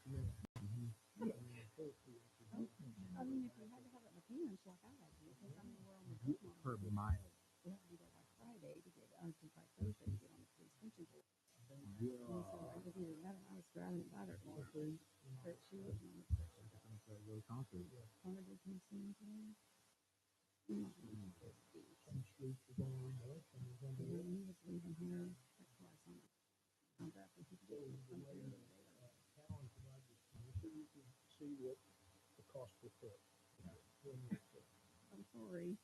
I mean, if you had to have it in the pants like I had to, because I mean, we're on the deadline. Per mile. We have to be there by Friday to get, by Thursday to get on the police pension board. And so I was either that or I was driving it by her last week, but she was on the special job. Connor did come see me today. I'm not going to this beach. And then he was leaving here, that's why I saw him. I'm driving, he could just come through there. See what the cost per foot. I'm sorry.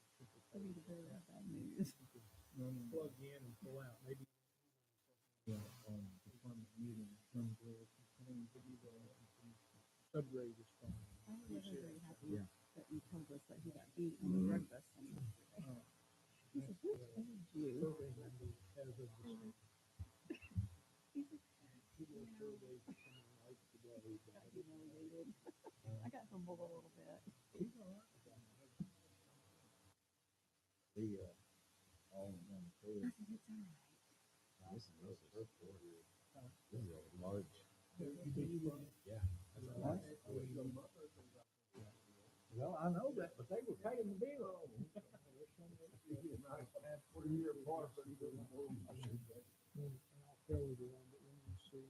I need to bear that bad news. Plug in and pull out, maybe. Subgrade is fine. I was very happy that you told us that he got beat on the drug bust on yesterday. He said, who told you? Survey number as of this week. Got humiliated. I got humbled a little bit. All in one I said, it's all right. This is a large. Yeah. Well, I know that, but they were paying the bill. I'll tell you the one that when you see,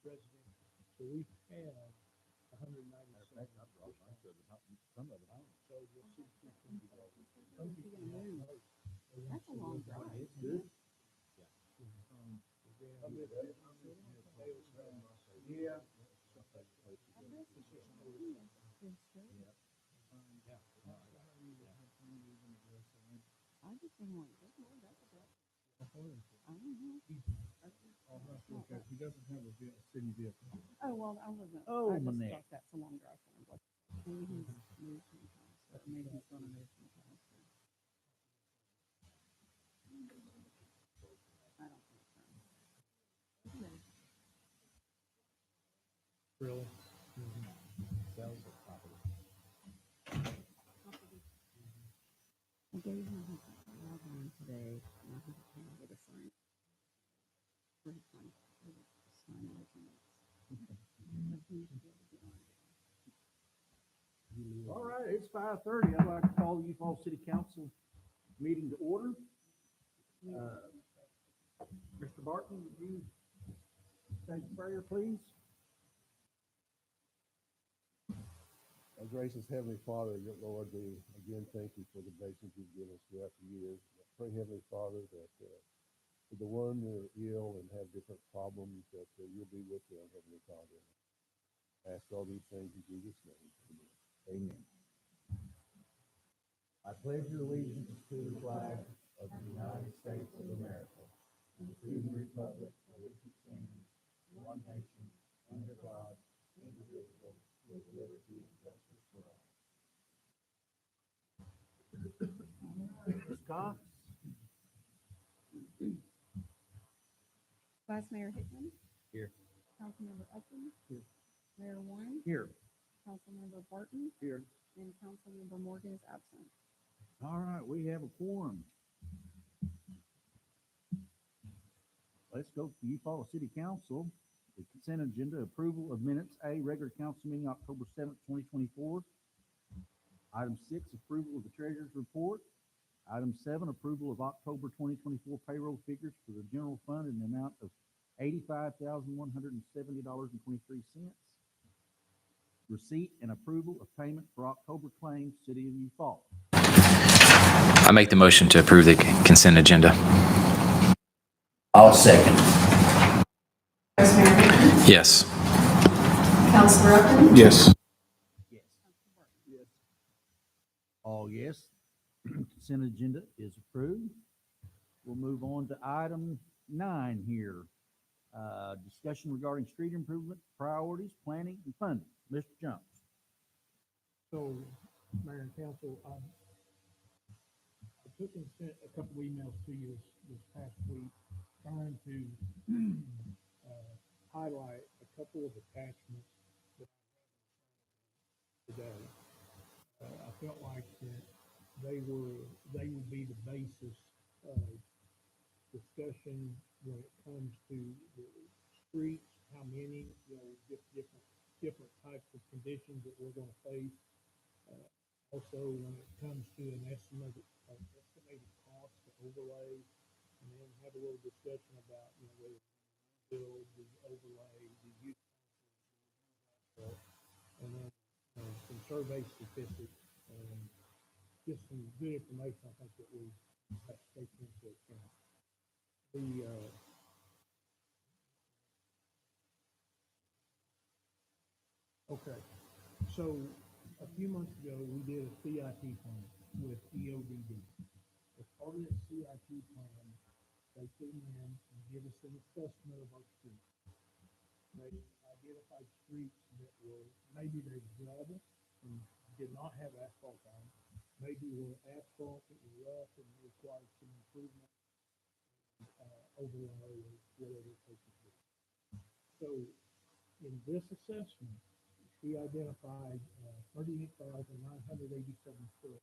resident, so we have 197. Some of it, So you'll see 220. That's a long drive. it's good. Yeah. I just didn't want to. He doesn't have a city vehicle. Oh, well, I wasn't. Oh, I just Manette. thought that's a long drive for him. But maybe he's moved from Palliser. Maybe he's going to move from Palliser. I don't think so. Really? Sells the property. I gave him his login today, and I think he can't get a sign. For his sign, sign alternate. All right, it's 5:30. I'd like to call the Falls City Council meeting to order. Mr. Barton, would you say a prayer, please? Our gracious Heavenly Father, Lord, we again thank you for the blessings you've given us throughout the years. I pray, Heavenly Father, that for the ones that are ill and have different problems, that you'll be with them, Heavenly Father. I ask all these things in Jesus' name. Amen. I pledge allegiance to the flag of the United States of America and to the republic for which it stands, one nation, under God, indivisible, with liberty and justice for all. Ms. Cox? Vice Mayor Hickman. Here. Councilmember Upton. Here. Mayor Warren. Here. Councilmember Barton. Here. And Councilmember Morgan is absent. All right, we have a quorum. Let's go to the Falls City Council. The consent agenda approval of minutes. A, regular council meeting October 7th, 2024. Item 6, approval of the treasurer's report. Item 7, approval of October 2024 payroll figures for the general fund in the amount of $85,170.23. Receipt and approval of payment for October claims, City of New Falls. I make the motion to approve the consent agenda. I'll second. Vice Mayor Hickman. Yes. Councilor Upton. Yes. Yes. Yes. All yes. Consent agenda is approved. We'll move on to item 9 here. Discussion regarding street improvement, priorities, planning, and funding. Mr. Jones. So, Mayor and Council, I took and sent a couple emails to you this past week, trying to highlight a couple of attachments that today. I felt like that they would be the basis of discussion when it comes to the streets how many, different types of conditions that we're gonna face. Also, when it comes to an estimated cost to overlay, and then have a little discussion about, whether build the overlay, the use, and then, some survey statistics, and just some good information, I think, that we have to take into account. Okay, so a few months ago, we did a CIP plan with EODD. As part of that CIP plan, they came in and gave us an assessment of our streets. They identified streets that were, maybe they were gravel and did not have asphalt on them. Maybe were asphalt that was rough and required some improvement, overlay or whatever it takes to do. So in this assessment, we identified 38,987 foot.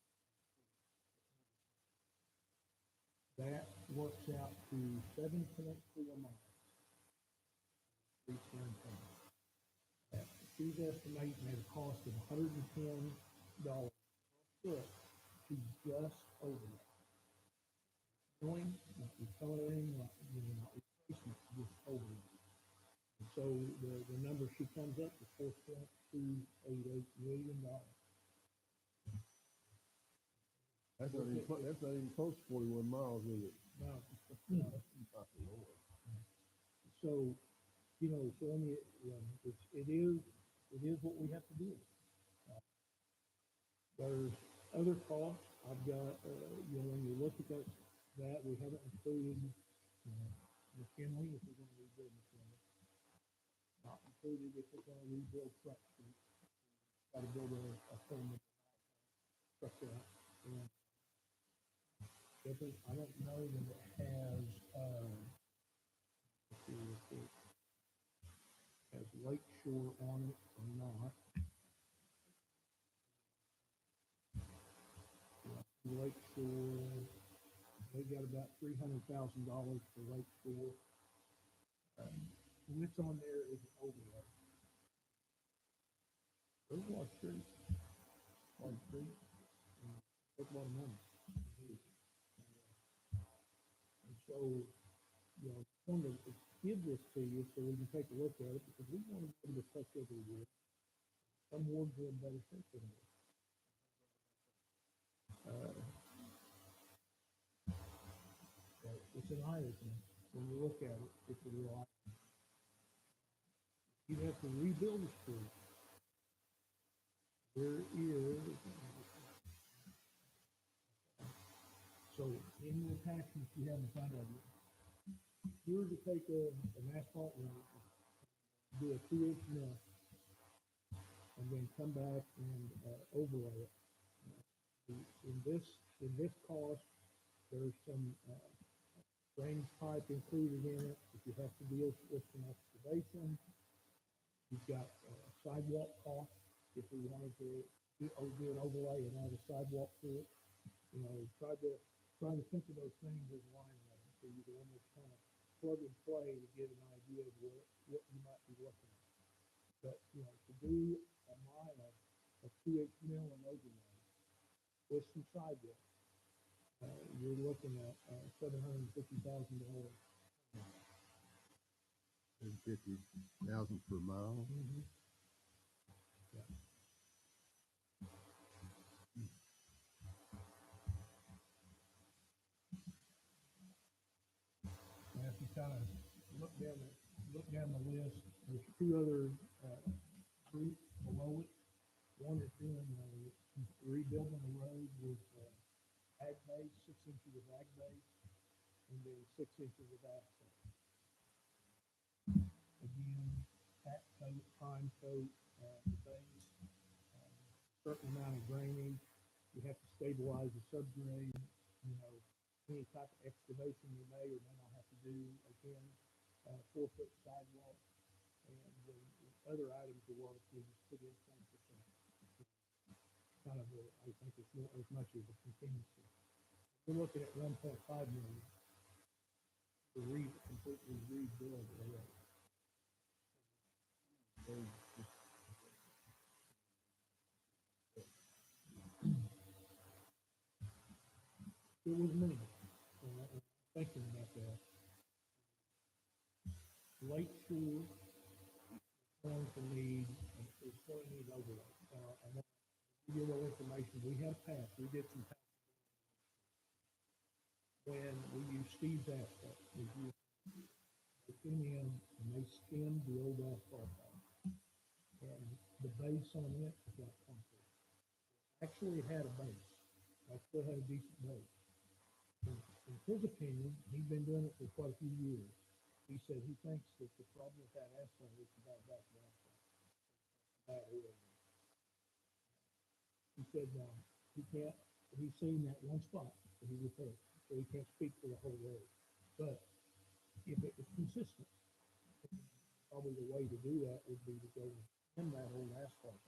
That works out to 7.4 miles. She's estimating at a cost of $110 per foot to just over that. Going, not recoloring, not replacement, just over that. And so the number she comes up to $4.288 million. That's not even close to 41 miles, is it? No. My Lord. So, so I mean, it is what we have to do. There's other costs. I've got, when you look at that we haven't included, McKinley, if we're gonna rebuild McKinley. Not included if we're gonna rebuild Front Street. Gotta build a permanent structure out. And I don't know that it has, let's see if it has Lake Shore on it or not. Lake Shore, they got about $300,000 for Lake Shore. What's on there is an overlay. There's a lot of streets. That's a lot of money. And so, I wanted to give this to you so we can take a look at it, because we want to be able to touch every ward. Some wards are in better shape than others. It's an eye-opener when you look at it. It's a real eye-opener. You have to rebuild the street. There is, so in the attachments you have in front of you, if you were to take an asphalt road, do a 2-inch mill, and then come back and overlay it. In this cost, there's some drainage pipe included in it. If you have to deal with some excavation, you've got sidewalk costs. If we wanted to do an overlay and add a sidewalk to it, try to think of those things as line items, so you can almost kind of plug and play to get an idea of what you might be looking at. But to do a mile of 2-inch mill and overlay with some sidewalk, you're looking at $750,000. 50,000 per mile. Mm-hmm. Yeah. And if you kind of look down the list, there's two other groups below it. One is doing rebuilding the road with ag base, 6 inches of ag base, and then 6 inches of asphalt. Again, tack coat, prime coat, base, certain amount of drainage. You have to stabilize the subgrade. Any type of excavation you may or may not have to do. Again, 4-foot sidewalk, and the other items to work is put in 20%. Kind of, I think it's more as much as a contingency. We're looking at 1.5 million to completely rebuild the road. it was minimal. And I'm thinking about that. Lake Shore is going to need overlay. I want to give you a little information. We have passed, we did some passing. When we used Steve's asphalt, they came in and they skimmed the old asphalt out. And the base on it was like concrete. Actually, it had a base. I still had a decent base. In his opinion, he'd been doing it for quite a few years. He said he thinks that the problem with that asphalt is the bad back of asphalt. Bad oil. He said, he can't, he's seen that one spot that he repaired, so he can't speak for the whole road. But if it was consistent, probably the way to do that would be to go in that old asphalt.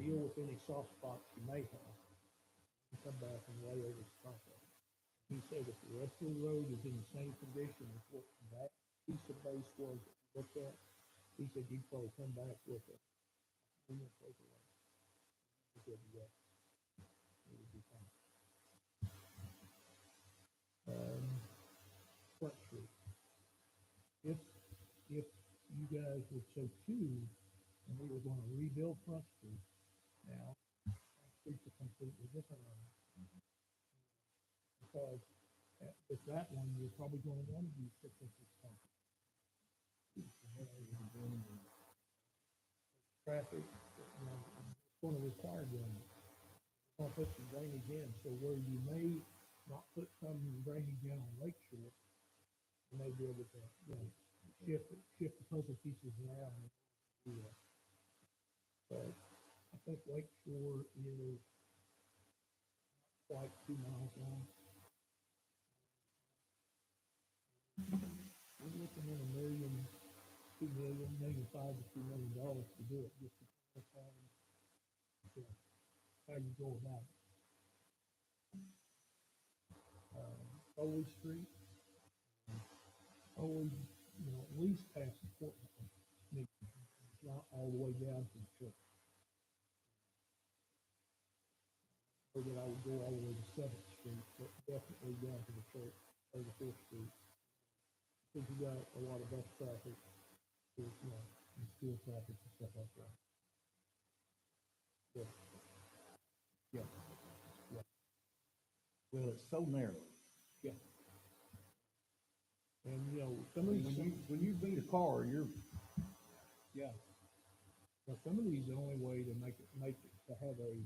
Deal with any soft spots you may have, and come back and lay over the top of it. He said if the rest of the road is in the same condition as what that piece of base was looked at, he said you'd probably come back with a overlay. He said, yeah, it would be fine. Front Street. If you guys would so choose, and we were going to rebuild Front Street, now Front Street's a completely different one. Because with that one, you're probably going to want to use 6 inches concrete. Traffic, it's going to require drainage. It's going to put some drainage in, so where you may not put some drainage in on Lake Shore, you may be able to, shift the puzzle pieces around and do that. But I think Lake Shore is quite 2 miles long. We're looking at $1 million, $2 million, maybe $5 to $2 million to do it, just to how you go about it. Foley Street, always, at least past the court. It's not all the way down to the church. Or that I would go all the way to 7th Street, but definitely down to the church or the 4th Street. Because you got a lot of bus traffic, and school traffic and stuff like that. Yeah. Yeah. Yeah. Well, it's so narrow. Yeah. And some of these, When you beat a car, yeah. Now, some of these, the only way to make it to have a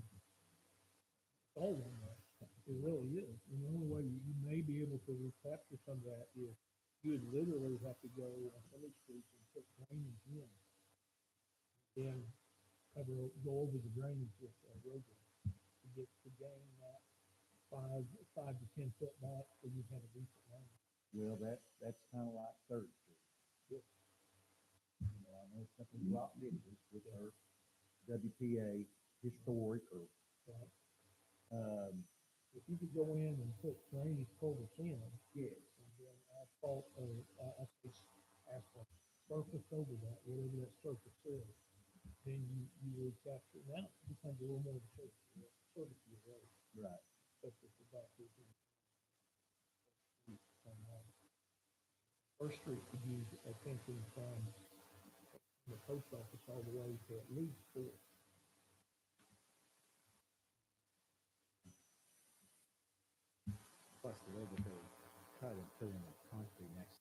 stall on that, it really is. And the only way you may be able to recapture some of that is you would literally have to go on some of these streets and put drainage in. And go over the drainage with road to gain that 5 to 10 foot back so you have a decent line. well, that's kind of like Third Street. Yes. I know something drop ditches with our WPA historic or, Right. If you could go in and put drainage culverts in, yes, and then asphalt surface over that, whatever that surface is, then you would capture. Now it becomes a little more of a surface of your road. right. Surface of that is First Street could use attention from the post office all the way to at least 4. Plus the way that they cut and put in the concrete next.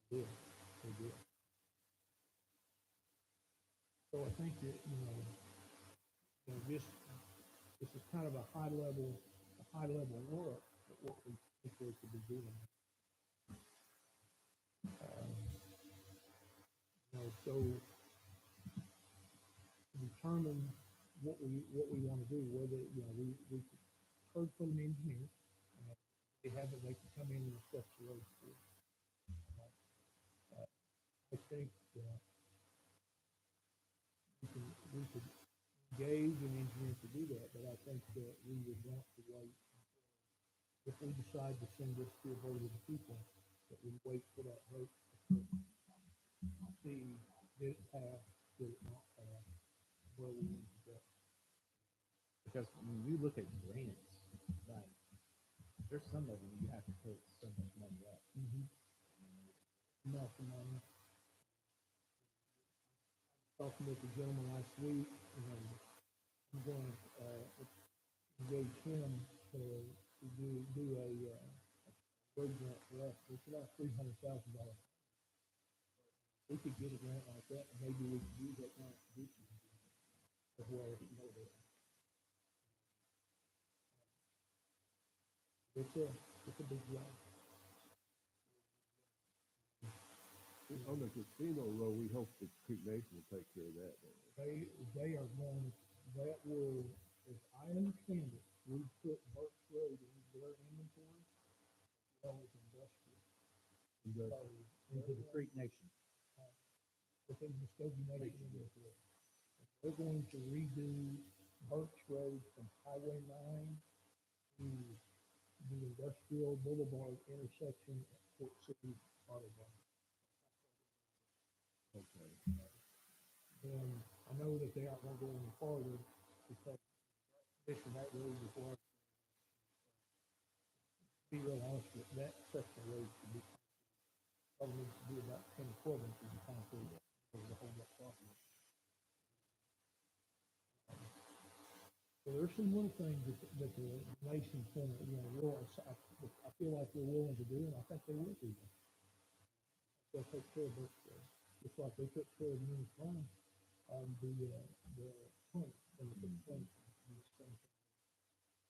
Yeah, they did. So I think that, this is kind of a high level look at what we think we could be doing. So to determine what we want to do, whether, we heard from an engineer, they can come in and assess the road. I think we could engage an engineer to do that, but I think that we would want to wait. If we decide to send this to a vote of the people, that we wait for that vote to see did it pass, get it not passed, where we need to go. Because when you look at grants, like, there's some of them you have to put so much money up. Enough money. Talking with the gentleman last week, and I'm going to, engage him to do a, road grant for us. It's about $300,000. We could get a grant like that, and maybe we could use that grant to do something as well as, you know, it's a big job. On the casino road, we hope the Creek Nation will take care of that. They are going, that will, as I understand it, we put Burke's Road in their inventory, as well as industrial. Into the Creek Nation. Within the Muskogee Nation inventory. They're going to redo Burke's Road from Highway 9 to the Industrial Boulevard intersection at Fort City Auto Body. Okay. And I know that they aren't gonna go any farther because condition that road before. Be real honest with that section of road should be, probably needs to be about 10 or 12 inches of concrete over the whole block property. So there's some little things that the nation's going to, you know, realize, I feel like they're willing to do, and I think they will do that. They'll take care of it, just like they took care of Union Farm, the point, and the point.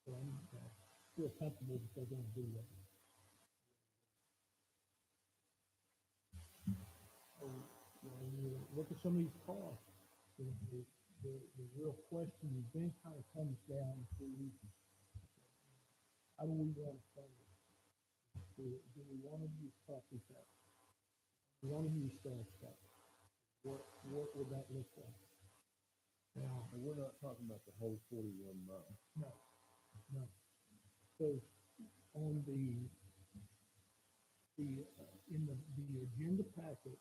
So I'm, feel comfortable that they're going to do that. So, you know, when you look at some of these costs, the real question then kind of comes down to, how do we want to fund it? Do we want to use property tax? Do we want to use sales tax? What would that look like? Now, And we're not talking about the whole 41 miles. no. So on in the agenda packet,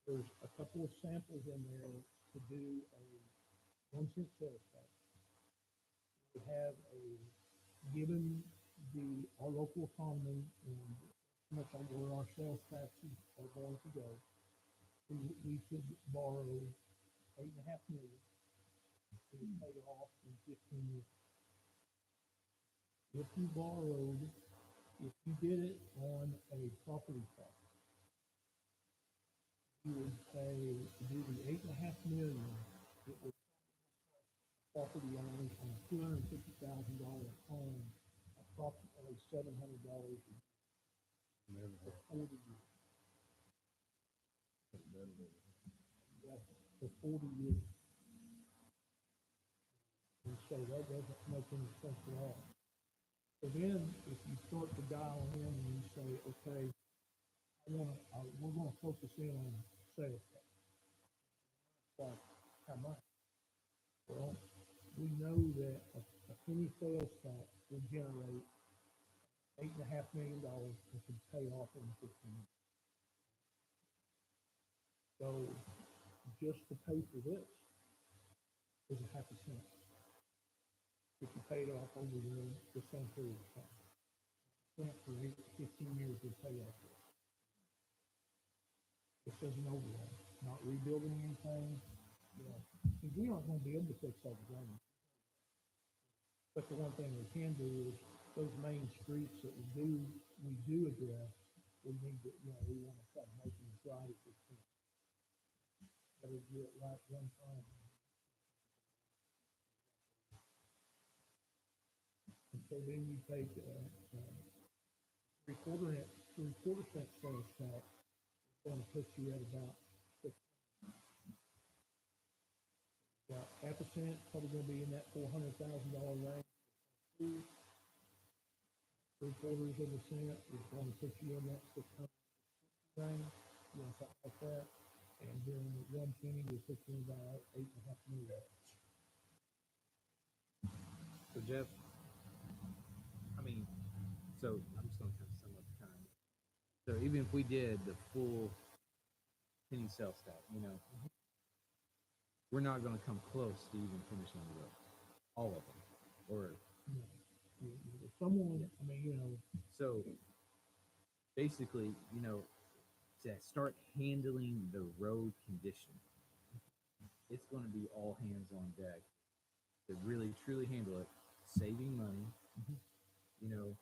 there's a couple of samples in there to do a 1 cent sales tax. We have given our local economy and how much of where our sales taxes are going to go, we could borrow $8.5 million to pay it off in 15 years. If you did it on a property tax, you would pay, to do the $8.5 million, it would property owners on a $250,000 home, approximately $700 a year. For 40 years. That's for 40 years. And so that doesn't make any sense at all. So then, if you start to dial in and you say, okay, we're gonna focus in on sales tax. Like, how much? Well, we know that a penny sales tax will generate $8.5 million and can pay off in 15 years. So, just to pay for this is a half a cent. If you pay it off over the same period of time. For 15 years will pay off this. This is an overall, not rebuilding anything. You know, because we aren't going to be able to fix all the damage. But the one thing we can do is those main streets that we do address, we need to, you know, we want to try to make them right if we can. Better do it right one time. And so then you take three-quarter cent sales tax, it's going to put you at about half a cent, probably going to be in that $400,000 range. Three-quarters of a cent is going to put you in that 600 range, you know, something like that. And then 1 penny will put you about $8.5 million. So Jeff, I mean, so I'm just gonna kind of sum up the time. So even if we did the full penny sales tax, you know, we're not gonna come close to even finishing the road, all of them, or, If someone, I mean, you know, so, basically, to start handling the road condition, it's gonna be all hands on deck to really truly handle it, saving money,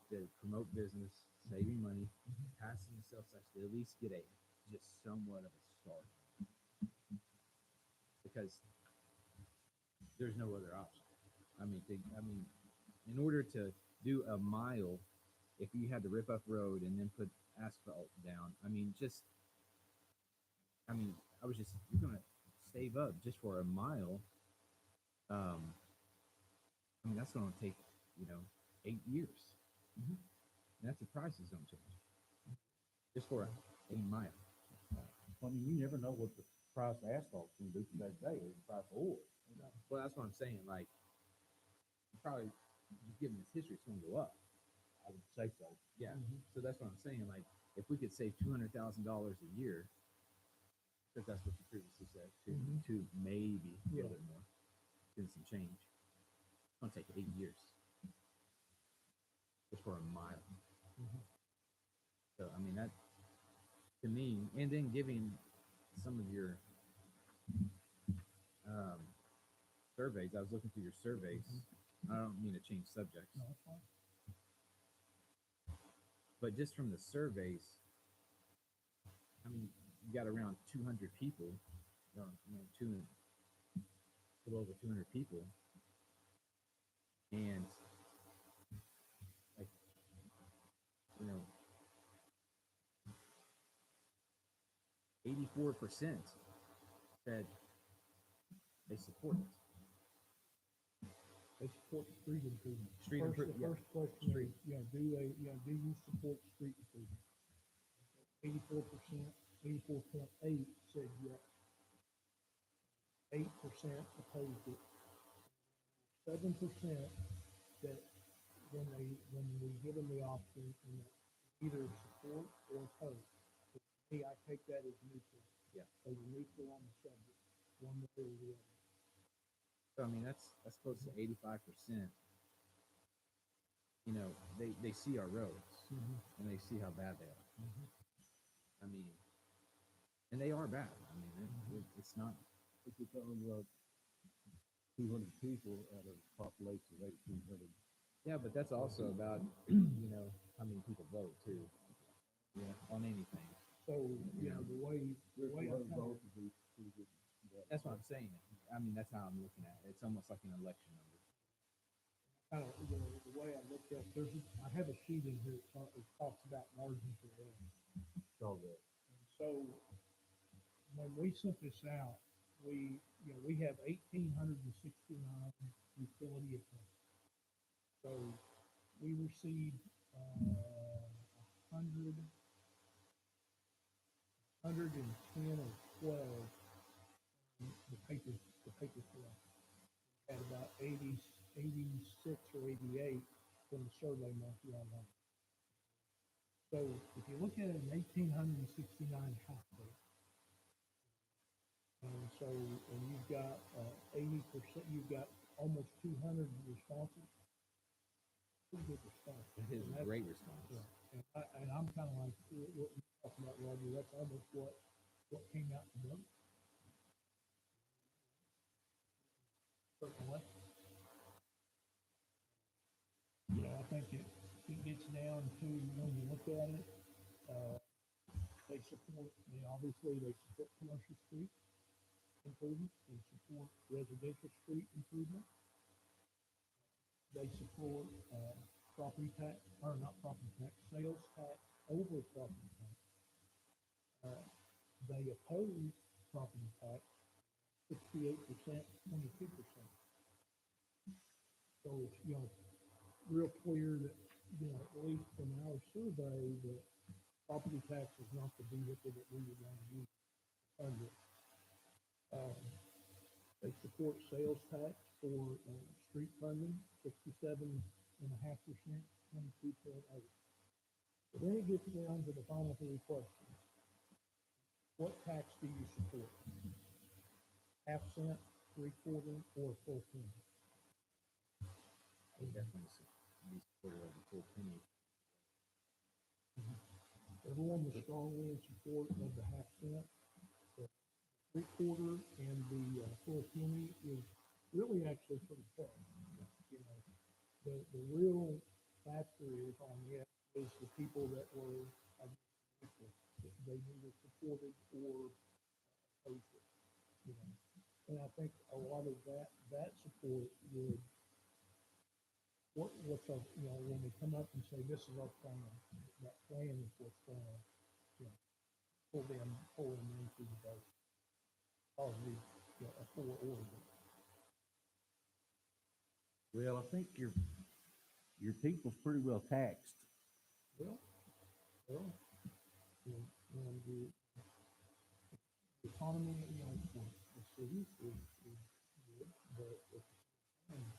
to promote business, saving money, passing the sales tax to at least get a just somewhat of a start. Because there's no other option. In order to do a mile, if you had to rip up road and then put asphalt down, you're gonna save up just for a mile. That's gonna take, 8 years. And that's the price is gonna change. Just for a mile. I mean, you never know what the price of asphalt's gonna do from that day, or the price of oil. Well, that's what I'm saying, like, probably, just given this history, it's gonna go up. I would say so. Yeah, so that's what I'm saying, like, if we could save $200,000 a year, because that's what you previously said, to maybe a little bit more, getting some change, it's gonna take 8 years. Just for a mile. So, that, to me, and then giving some of your, surveys, I was looking through your surveys, I don't mean to change subjects, no, it's fine. but just from the surveys, you got around 200 people, a little over 200 people, and, like, 84% said they support it. They support street improvement. Street First, improvement, the yeah. first question Street. is, do you support street improvement? 84%, 84.8 said yes. 8% opposed it. 7% that when we give them the option, either support or oppose. For me, I take that as neutral. Yeah. They were neutral on the subject, one way or the other. So, that's close to 85%. They see our roads, and they see how bad they are. And they are bad. It's not. If you're talking about 200 people out of a population of 1,800. Yeah, but that's also about, how many people vote too. On anything. So, the way I kind of, That's what I'm saying. That's how I'm looking at it. It's almost like an election number. the way I look at, I have a sheet in here that talks about margin for error. And so, when we sent this out, we have 1,869 utility accounts. So, we received, 110 or 12 the paper form. Had about 86 or 88 from the Survey Monkey online. So if you look at an 1,869 household, and you've got 80%, you've got almost 200 responses. Pretty good response. It is a great response. Yeah. And I'm kind of like what you're talking about, Roger. That's almost what came out from them. Certainly. I think it gets down to, when you look at it, they support, obviously they support commercial street improvement, they support residential street improvement. They support, property tax, or not property tax, sales tax over property tax. They oppose property tax, 68%, 22%. So it's, real clear that, at least from our survey, that property tax is not the vehicle that we would want to use to fund it. They support sales tax for street funding, 67.5%, 22.8%. But then it gets down to the final three questions. What tax do you support? Half cent, 3/4 or full penny. Definitely be supportive of the full penny. Everyone was strongly in support of the half cent. The 3/4 and the full penny is really actually pretty tough. You know, the real factor is on it is the people that were, I guess, they neither supported or opposed it. You know, and I think a lot of that support would, what's our, you know, when we come up and say, this is our plan, that plan is what's going to, you know, pull them into the vote. Probably, you know, a full order. Well, I think your people's pretty well taxed. Well, and the economy, you know, for the city is good, but at the same time,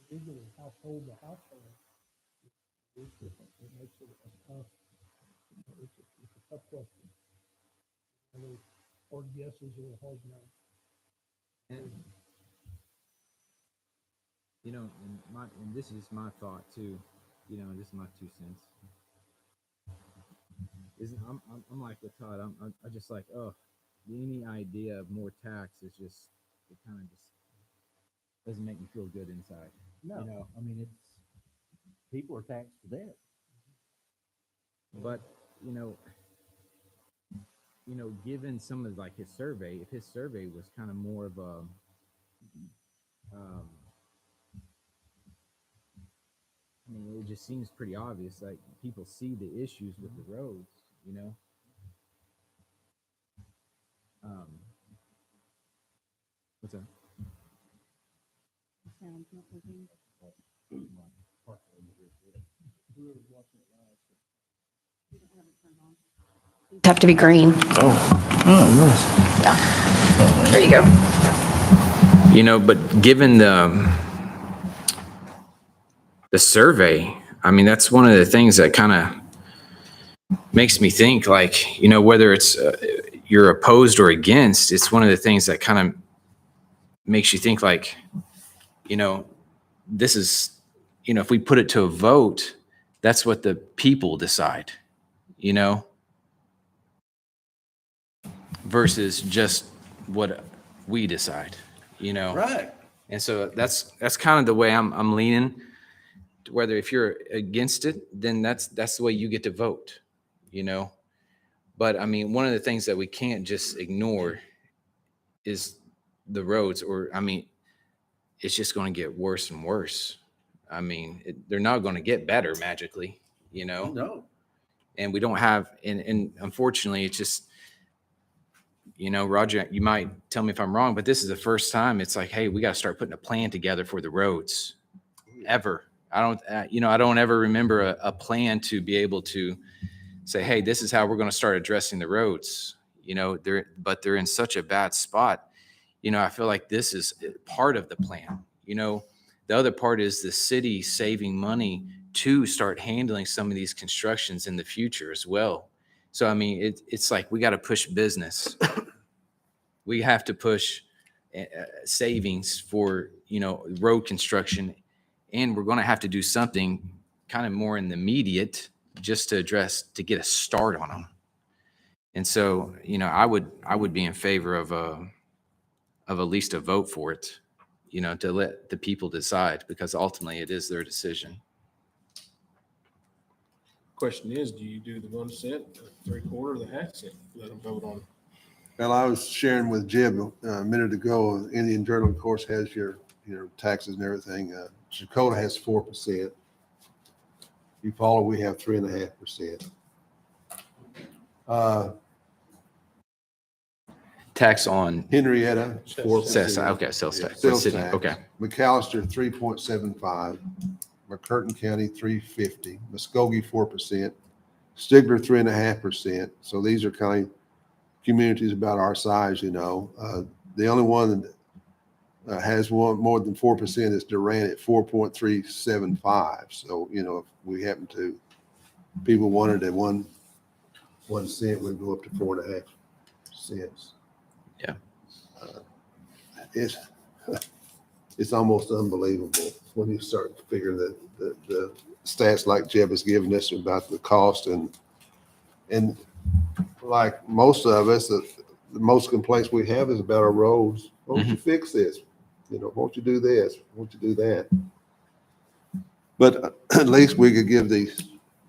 individual household to household is different. It makes it a tough, it's a tough question. And those hard guesses are a hard no. And, you know, and this is my thought too. You know, this is my 2 cents. I'm like with Todd. I just like, oh, any idea of more tax is just, it kind of just doesn't make me feel good inside. No, You know, I mean, people are taxed for that. but given some of like his survey, if his survey was kind of more of a, I mean, it just seems pretty obvious. Like people see the issues with the roads, you know. What's that? Sounds not working. You don't have it turned on. Have to be green. There you go. You know, but given the survey, I mean, that's one of the things that kind of makes me think, like, you know, whether it's you're opposed or against, it's one of the things that kind of makes you think, like, you know, this is, you know, if we put it to a vote, that's what the people decide, you know, versus just what we decide, you know. Right. And so that's kind of the way I'm leaning. Whether if you're against it, then that's the way you get to vote, you know. But I mean, one of the things that we can't just ignore is the roads, or I mean, it's just going to get worse and worse. I mean, they're not going to get better magically, you know. No. And we don't have, and unfortunately, it's just, you know, Roger, you might tell me if I'm wrong, but this is the first time it's like, hey, we got to start putting a plan together for the roads. Ever. I don't ever remember a plan to be able to say, hey, this is how we're going to start addressing the roads. You know, they're in such a bad spot. You know, I feel like this is part of the plan. You know, the other part is the city saving money to start handling some of these constructions in the future as well. So, I mean, it's like we got to push business. We have to push savings for, you know, road construction. And we're going to have to do something kind of more in the immediate just to get a start on them. And so, you know, I would be in favor of at least a vote for it, you know, to let the people decide, because ultimately it is their decision. Question is, do you do the 1 cent, the 3/4, or the half cent? Let them vote on it. Well, I was sharing with Jeb a minute ago, Indian Journal, of course, has your taxes and everything. Dakota has 4%. Eufaula, we have 3.5%. Tax on Henrietta, 4%. sales, okay, sales tax. Sales City, tax. okay. McAllister, 3.75. McCurtain County, 350. Muskogee, 4%. Stigler, 3.5%. So these are kind of communities about our size, you know. The only one that has one more than 4% is Durant at 4.375. So, you know, if we happen to, people wanted at 1 cent, we'd go up to 4.5 cents. Yeah. It's almost unbelievable when you start figuring that the stats like Jeb has given us about the cost and like most of us, the most complaints we have is about our roads. Won't you fix this? You know, won't you do this? Won't you do that? But at least we could give the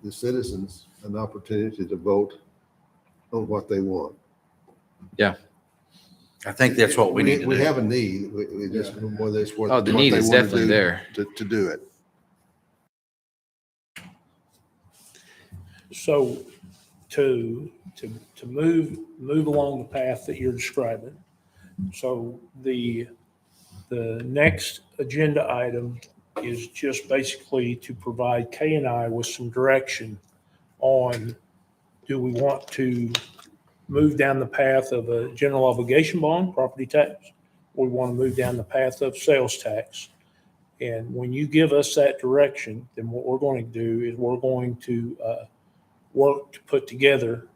citizens an opportunity to vote on what they want. I think that's what we need to We do. have a need. We just, whether it's what. Oh, the what need they is wanna definitely do there. To do it. So to move along the path that you're describing. So the next agenda item is just basically to provide Kay and I with some direction on, do we want to move down the path of a general obligation bond, property tax? Or we want to move down the path of sales tax? And when you give us that direction, then what we're going to do is we're going to work to put together,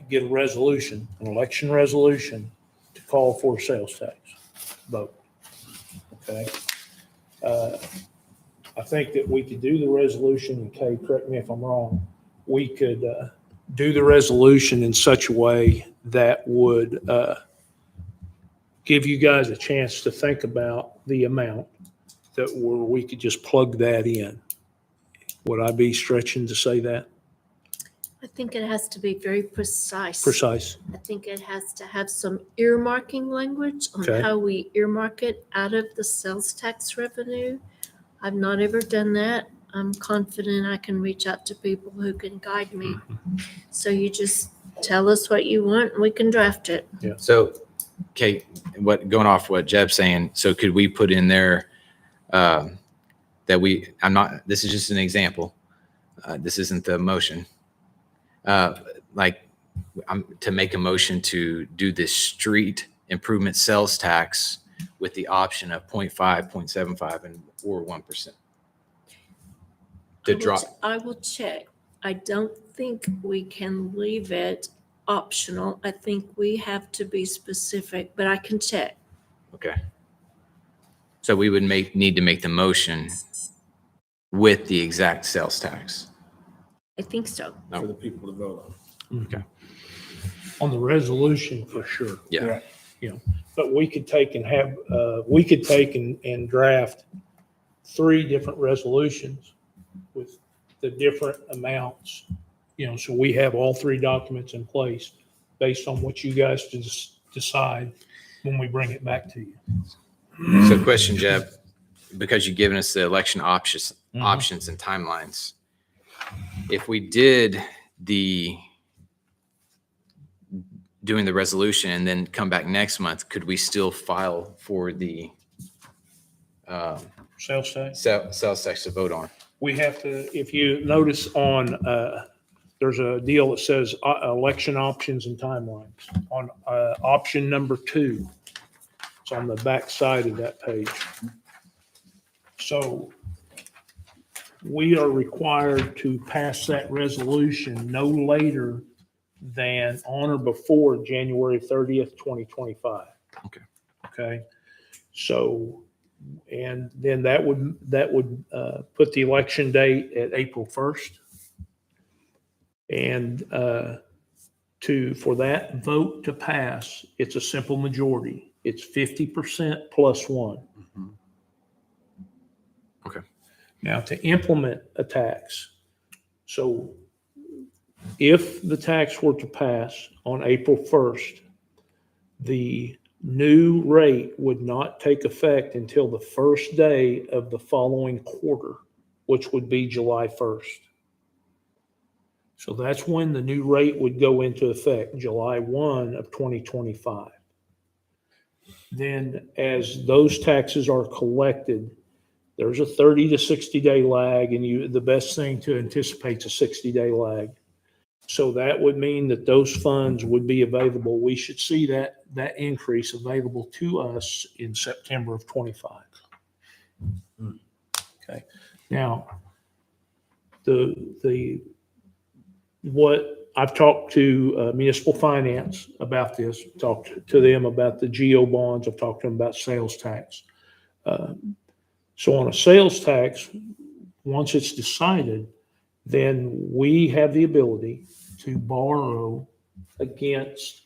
get a resolution, an election resolution to call for a sales tax vote. Okay? I think that we could do the resolution, and Kay, correct me if I'm wrong, we could do the resolution in such a way that would give you guys a chance to think about the amount that we could just plug that in. Would I be stretching to say that? I think it has to be very precise. Precise. I think it has to have some earmarking language on Okay. how we earmark it out of the sales tax revenue. I've not ever done that. I'm confident I can reach out to people who can guide me. So you just tell us what you want and we can draft it. So, Kate, going off what Jeb's saying, so could we put in there that this is just an example. This isn't the motion. To make a motion to do this street improvement sales tax with the option of 0.5, 0.75, or 1%. To drop. I will check. I don't think we can leave it optional. I think we have to be specific, but I can check. Okay. So we would need to make the motion with the exact sales tax. I think so. For the people to vote on. Okay. On the resolution, for sure. Yeah. Right. You know, but we could take and and draft 3 different resolutions with the different amounts, so we have all 3 documents in place based on what you guys decide when we bring it back to you. So question, Jeb, because you've given us the election options and timelines. If we did doing the resolution and then come back next month, could we still file for the Sales tax? sales tax to vote on? We have to, if you notice on, there's a deal that says election options and timelines. On option number 2, it's on the back side of that page. So we are required to pass that resolution no later than on or before January 30th, 2025. Okay. Okay. So, and then that would put the election date at April 1st. And for that vote to pass, it's a simple majority. It's 50% plus 1. Okay. Now, to implement a tax, so if the tax were to pass on April 1st, the new rate would not take effect until the first day of the following quarter, which would be July 1st. So that's when the new rate would go into effect, July 1 of 2025. Then as those taxes are collected, there's a 30 to 60 day lag, and the best thing to anticipate is a 60-day lag. So that would mean that those funds would be available. We should see that increase available to us in September of 25. Okay. Now, what I've talked to municipal finance about this, talked to them about the GO bonds. I've talked to them about sales tax. So on a sales tax, once it's decided, then we have the ability to borrow against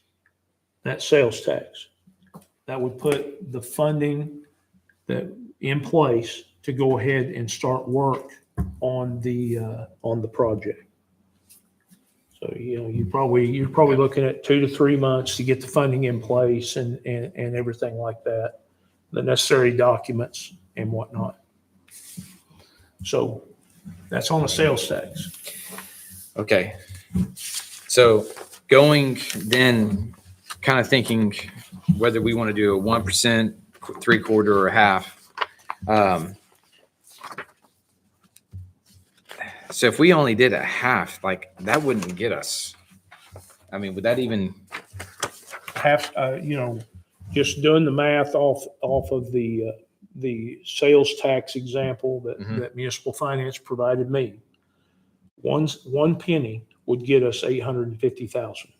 that sales tax. That would put the funding that in place to go ahead and start work on the project. So, you're probably looking at 2 to 3 months to get the funding in place and everything like that, the necessary documents and whatnot. So that's on the sales tax. Okay. So going then, kind of thinking whether we want to do a 1%, 3/4, or a half. So if we only did a half, like that wouldn't get us. I mean, would that even? Half, just doing the math off of the sales tax example that municipal finance provided me. One penny would get us 850,000.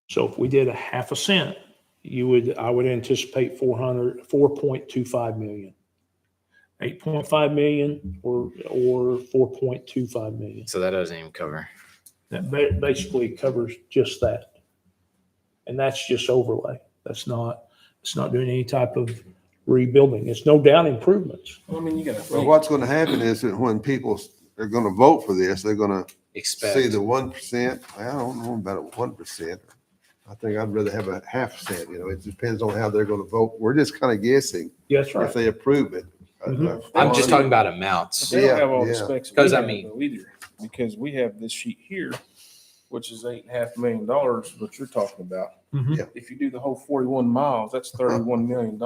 So if we did a half a cent, I would anticipate 4.25 million. 8.5 million or 4.25 million. So that doesn't even cover. That basically covers just that. And that's just overlay. It's not doing any type of rebuilding. It's no doubt improvements. Well, I mean, you gotta Well, think. what's gonna happen is that when people are gonna vote for this, they're gonna Expect. see the 1%. I don't know about 1%. I think I'd rather have a half cent, it depends on how they're gonna vote. We're just kind of guessing Yeah, that's if right. they approve it. Mhm. I'm just talking about amounts. They don't Yeah, have all the yeah. specs. we 'Cause I have, mean- though, either, because we have this sheet here, which is $8.5 million, what you're talking about. Mhm. Yeah. If you do the whole 41 miles, that's $31 million.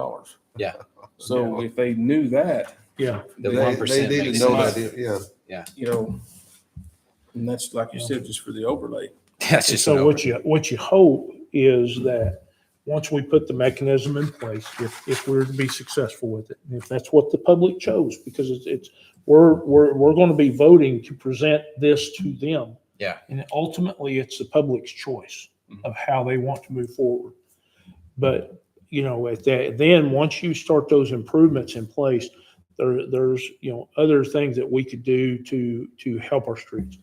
Yeah. So if they knew that, Yeah. The They 1% need makes to know sense. that, yeah. and that's like you said, just for the overlay. That's just So what you hope is that once we put the mechanism in place, if we're to be successful with it, and if that's what the public chose, because we're going to be voting to present this to them. Yeah. And ultimately, it's the public's choice of how they want to move forward. But, then once you start those improvements in place, there's, other things that we could do to help our streets.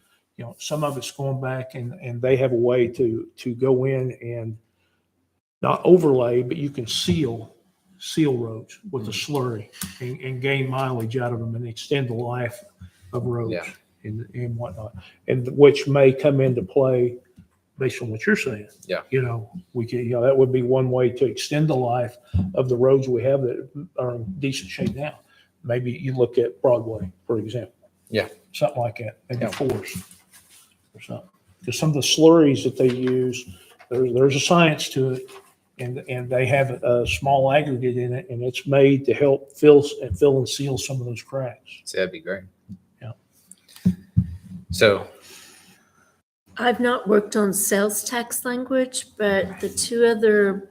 Some of it's going back and they have a way to go in and not overlay, but you can seal roads with a slurry and gain mileage out of them and extend the life of roads Yeah. and whatnot, and which may come into play based on what you're saying. Yeah. We can, that would be one way to extend the life of the roads we have that are in decent shape now. Maybe you look at Broadway, for example. Yeah. Something like that, maybe Yeah. Forest or something. Because some of the slurries that they use, there's a science to it, and they have a small aggregate in it, and it's made to help fill and seal some of those cracks. So that'd be great. Yeah. So, I've not worked on sales tax language, but the two other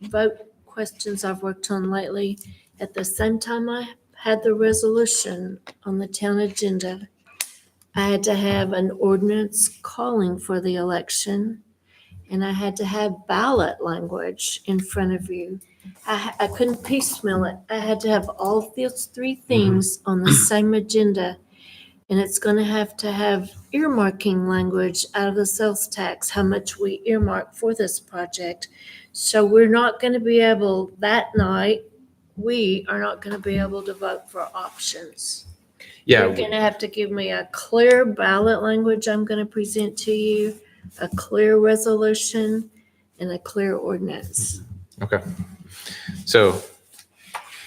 vote questions I've worked on lately, at the same time I had the resolution on the town agenda, I had to have an ordinance calling for the election, and I had to have ballot language in front of you. I couldn't piecemeal it. I had to have all those three things on the same agenda. And it's going to have earmarking language out of the sales tax, how much we earmark for this project. So we're not going to be able, that night, we are not going to be able to vote for options. yeah, You're going to have to give me a clear ballot language I'm going to present to you, a clear resolution, and a clear ordinance. okay. So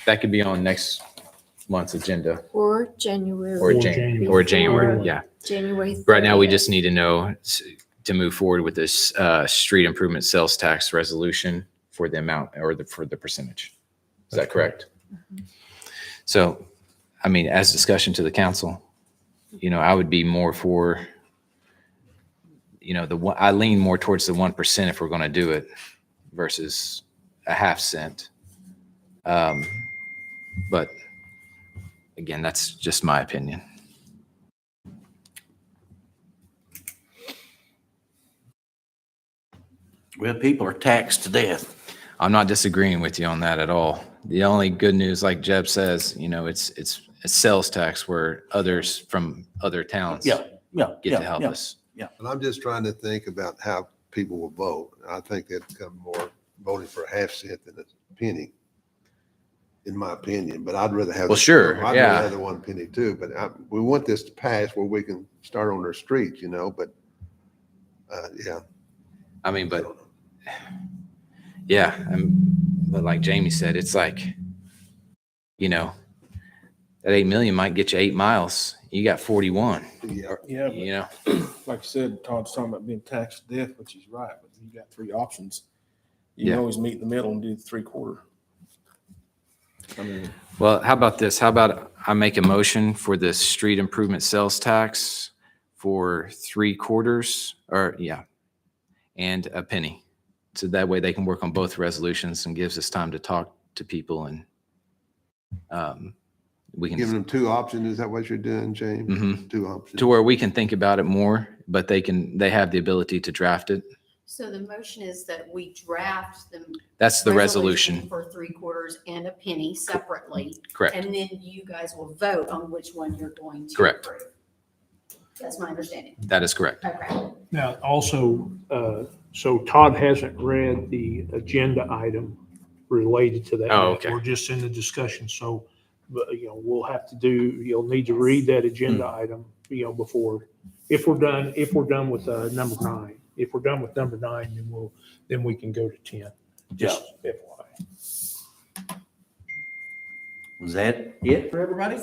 that could be on next month's agenda Or January. or January. January. Yeah. January. Right now, we 30th. just need to know to move forward with this street improvement sales tax resolution for the amount or for the percentage. Is that correct? So, I mean, as discussion to the council, I would be more for, I lean more towards the 1% if we're going to do it versus a half cent. But again, that's just my opinion. Well, people are taxed to death. I'm not disagreeing with you on that at all. The only good news, like Jeb says, it's a sales tax where others from other towns Yeah, get to help us. And I'm just trying to think about how people will vote. I think they'd become more voting for a half cent than a penny, in my opinion, but I'd rather have. Well, sure, I'd yeah. rather have the 1 penny too, but we want this to pass where we can start on our streets, but, yeah. I mean, but yeah, but like Jamie said, it's like, that 8 million might get you 8 miles. You got 41, Yeah. Yeah, like you said, Todd's talking about being taxed to death, which he's right, but you got three options. You Yeah. can always meet in the middle and do 3/4. I mean, well, how about this? How about I make a motion for the street improvement sales tax for 3/4 and a penny. So that way they can work on both resolutions and gives us time to talk to people and we Giving can, them two options, is that what you're doing, James? Mhm. Two options. to where we can think about it more, but they have the ability to draft it. So the motion is that we draft the. That's the resolution. For 3/4 and a penny separately. Correct. And then you guys will vote on which one you're going to. Correct. approve. That's my understanding. That is correct. Okay. Now, also, so Todd hasn't read the agenda item related to that. Oh, yet. okay. We're just in the discussion, so, but, we'll have to you'll need to read that agenda item, before, if we're done with number 9. If we're done with number 9, then we can go to 10. Just FYI. Was that it for everybody?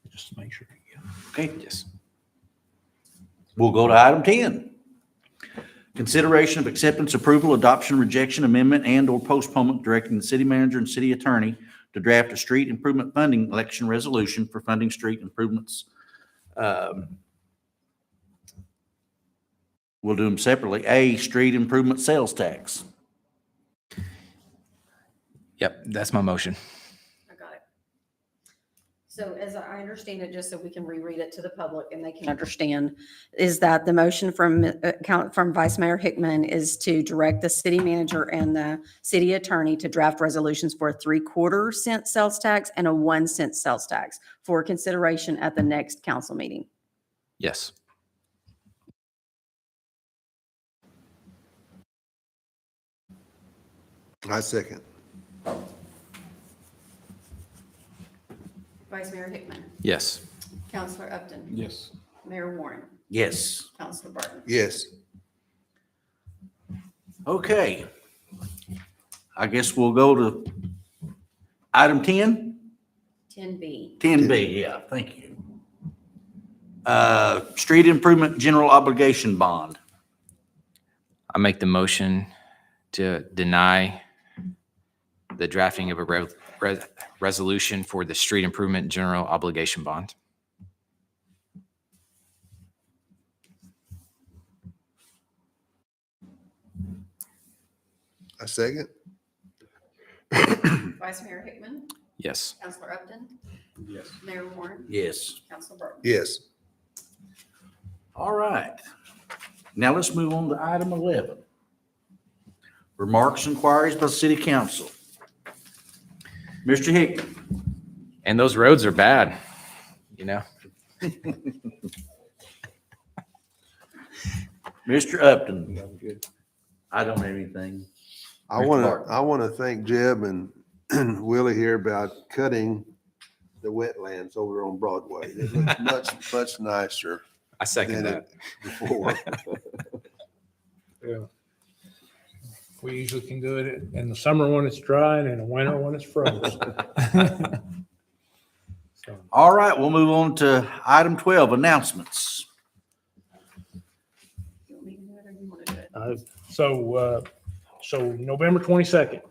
Just to make sure. Okay, Yes. we'll go to item 10. Consideration of acceptance, approval, adoption, rejection, amendment, and/or postponement directing the city manager and city attorney to draft a street improvement funding election resolution for funding street improvements. We'll do them separately. A, street improvement sales tax. Yep, that's my motion. I got it. So as I understand it, just so we can reread it to the public and they can understand, is that the motion from Vice Mayor Hickman is to direct the city manager and the city attorney to draft resolutions for a 3/4 cent sales tax and a 1 cent sales tax for consideration at the next council meeting. Yes. I second. Vice Mayor Hickman, Yes. Counselor Upton, yes. Mayor Warren, Yes. Counselor Barton. Yes. Okay. I guess we'll go to item 10. 10B. 10B, yeah, thank you. Street improvement general obligation bond. I make the motion to deny the drafting of a resolution for the street improvement general obligation bond. I second. Vice Mayor Hickman, Yes. Counselor Upton, Yes. Mayor Warren, Yes. Counselor Barton. Yes. All right. Now let's move on to item 11. Remarks, inquiries by the city council. Mr. Hickman. And those roads are bad, Mr. Upton. I don't have anything. I want to thank Jeb and Willie here about cutting the wetlands over on Broadway. It looks much, much nicer I second than that. it before. Yeah. We usually can do it in the summer when it's dry and in the winter when it's frozen. So, All right, we'll move on to item 12, announcements. You want me to do it or you want to do it? So November 22nd,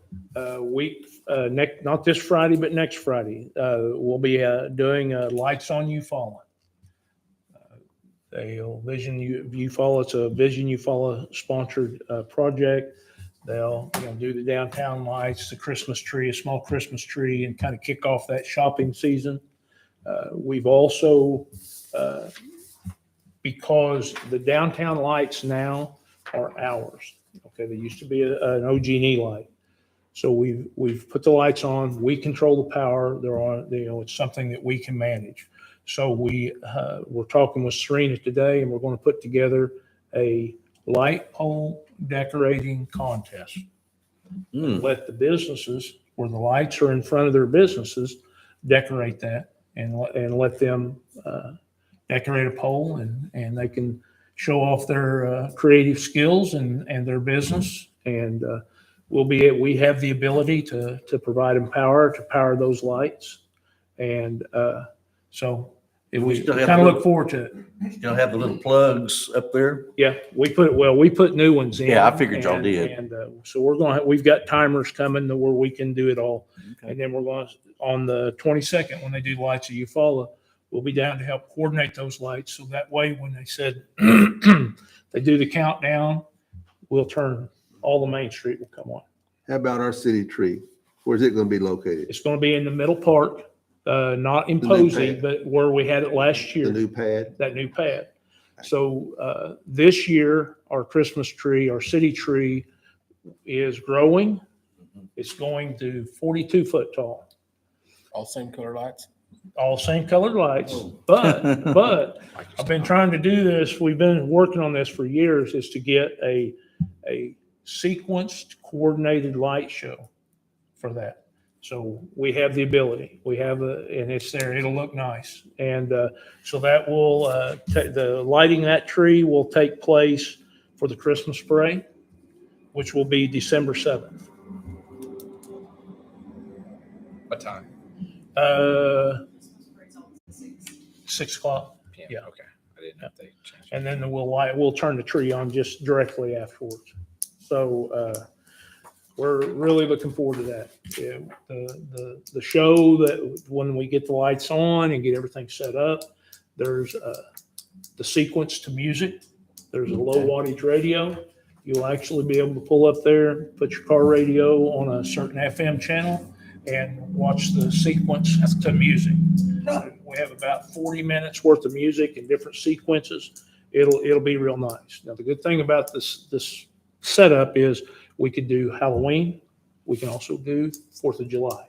not this Friday, but next Friday, we'll be doing Lights on Eufaula. Vision Eufaula, it's a Vision Eufaula sponsored project. They'll do the downtown lights, the Christmas tree, a small Christmas tree, and kind of kick off that shopping season. We've also, because the downtown lights now are ours. Okay, there used to be an OG&E light. So we've put the lights on, we control the power, it's something that we can manage. So we're talking with Serena today, and we're going to put together a light pole decorating contest. Let the businesses where the lights are in front of their businesses decorate that and let them decorate a pole, and they can show off their creative skills and their business. And we have the ability to provide them power to power those lights. And so we still have kind of the- look forward to it. Still have the little plugs up there? Yeah, we put new ones in. Yeah, I figured y'all and- did. And so we've got timers coming to where we can do it all. Okay. And then we're going to, on the 22nd, when they do lights at Eufaula, we'll be down to help coordinate those lights. So that way, when they said they do the countdown, we'll turn, all the Main Street will come on. How about our city tree? Where's it gonna be located? It's going to be in the middle part, not in The new Posey, pad. but where we had it last The year. new pad? That new pad. So this year, our Christmas tree, our city tree is growing. It's going to 42 foot tall, All same color lights? all same colored lights. But I've been trying to do this. We've been working on this for years, is to get a sequenced, coordinated light show for that. So we have the ability. We have and it's there. It'll look nice. And so that will the lighting that tree will take place for the Christmas parade, which will be December 7th. What time? 6 o'clock. PM. Yeah. Okay. I didn't know if they changed. And then we'll turn the tree on just directly afterwards. So we're really looking forward to that. Yeah, the show, that when we get the lights on and get everything set up, there's the sequence to music. There's a low wattage radio. You'll actually be able to pull up there, put your car radio on a certain FM channel and watch the sequence to music. We have about 40 minutes worth of music in different sequences. It'll be real nice. Now, the good thing about this setup is we could do Halloween. We can also do 4th of July.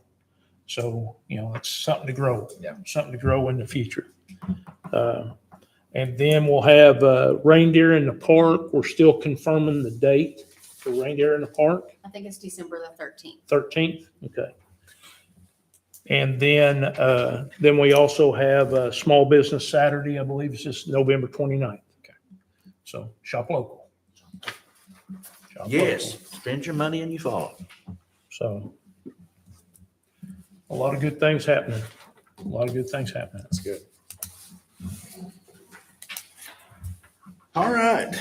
So, it's something to grow. Yeah. Something to grow in the future. And then we'll have reindeer in the park. We're still confirming the date for reindeer in the park. I think it's December the 13th. 13th, okay. And then we also have a Small Business Saturday, I believe it's just November 29th. Okay. So shop local. Shop Yes, local. spend your money and you fall. So a lot of good things happening. A lot of good things happening. That's good. All right.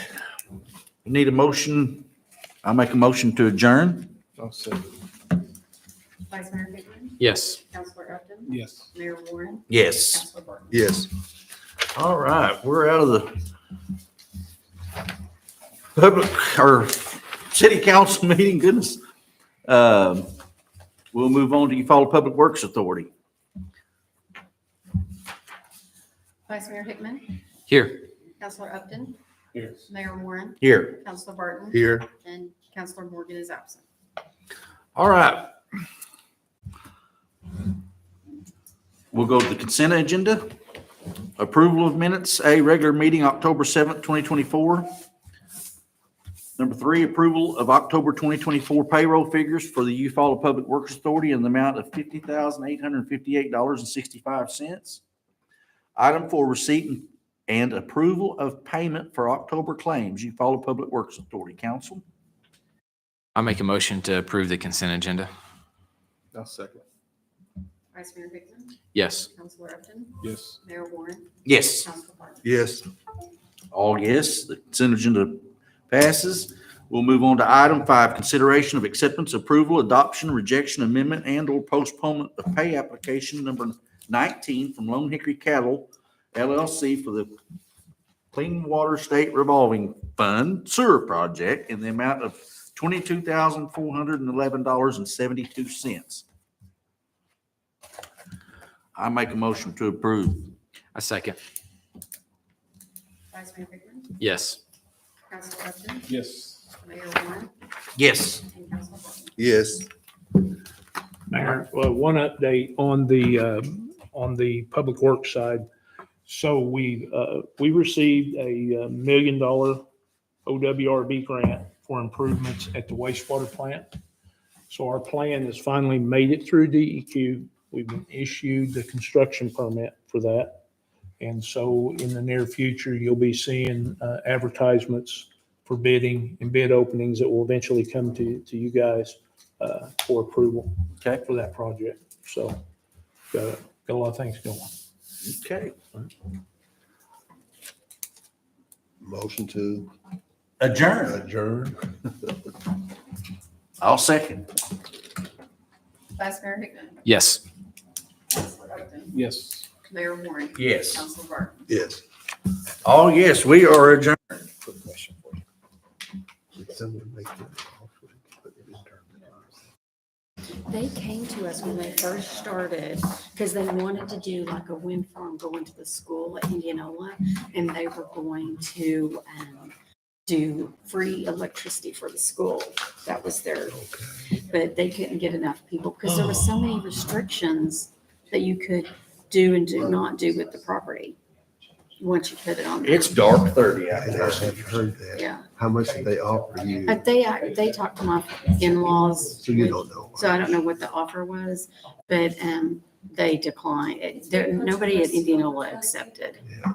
We need a motion. I'll make a motion to adjourn. I'll say Vice Mayor Hickman, Yes. Councilor Upton, yes. Mayor Warren, Yes. Councilor Barton. Yes. All right, we're out of the public or city council meeting. Goodness. We'll move on to Eufaula Public Works Authority. Vice Mayor Hickman, Here. Councilor Upton, Yes. Mayor Warren, Here. Councilor Barton, Here. and Councilor Morgan is absent. All right. We'll go to the consent agenda. Approval of minutes, A, regular meeting, October 7th, 2024. Number 3, approval of October 2024 payroll figures for the Eufaula Public Works Authority in the amount of $50,858.65. Item 4, receipt and approval of payment for October claims, Eufaula Public Works Authority. Council? I'll make a motion to approve the consent agenda. I'll second. Vice Mayor Hickman, Yes. Councilor Upton, Yes. Mayor Warren, Yes. Councilor Barton. Yes. All yes, the consent agenda passes. We'll move on to item 5, consideration of acceptance, approval, adoption, rejection, amendment, and/or postponement of pay application number 19 from Lone Hickory Cattle LLC for the Clean Water State Revolving Fund Sewer Project in the amount of $22,411.72. I make a motion to approve. A second. Vice Mayor Hickman, Yes. Council Upton, Yes. Mayor Warren, Yes. and Council Barton. Yes. Mayor, well, one update on the public works side. So we received a $1 million OWRB grant for improvements at the wastewater plant. So our plan has finally made it through DEQ. We've been issued the construction permit for that. And so in the near future, you'll be seeing advertisements for bidding and bid openings that will eventually come to you guys for approval. Okay. For that project. So got a lot of things going. Okay. Motion to Adjourn. adjourn. I'll second. Vice Mayor Hickman, Yes. Council Upton, Yes. Mayor Warren. Yes. Council Barton. Yes. Oh, yes, we are adjourned. Quick question for you. Did someone make that offer? But they didn't turn it on. They came to us when they first started, because they wanted to do like a wind farm going to the school at Indianola, and they were going to do free electricity for the school. That was their, but they couldn't get enough people, because there were so many restrictions that you could do and do not do with the property, once you put it on there. It's dark 30 out And there. I have heard that. Yeah, How much did they offer you? but they talked to my in-laws. So you don't know. So I don't know what the offer was, but they declined. Nobody at Indianola accepted. Yeah.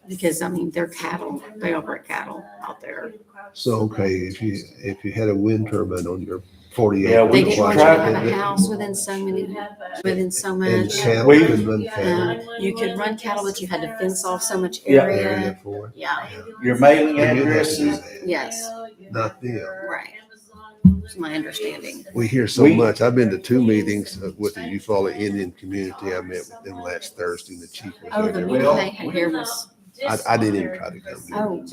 Because, I mean, they're cattle, they operate cattle out there. So, okay, if you had a wind turbine on your 48. Yeah, we They didn't want you to have a house within so And much. cattle can run cattle. You could run cattle, but you had to fence off so much Yeah. area. Area for it. Yeah, Your mailing And you have address to do is that, yes, not them. right. It's my understanding. We hear so much. I've been to 2 meetings with the Eufaula Indian community. I met with them last Thursday and the chief was Oh, the there. meeting they had here was, I didn't even try to come. oh,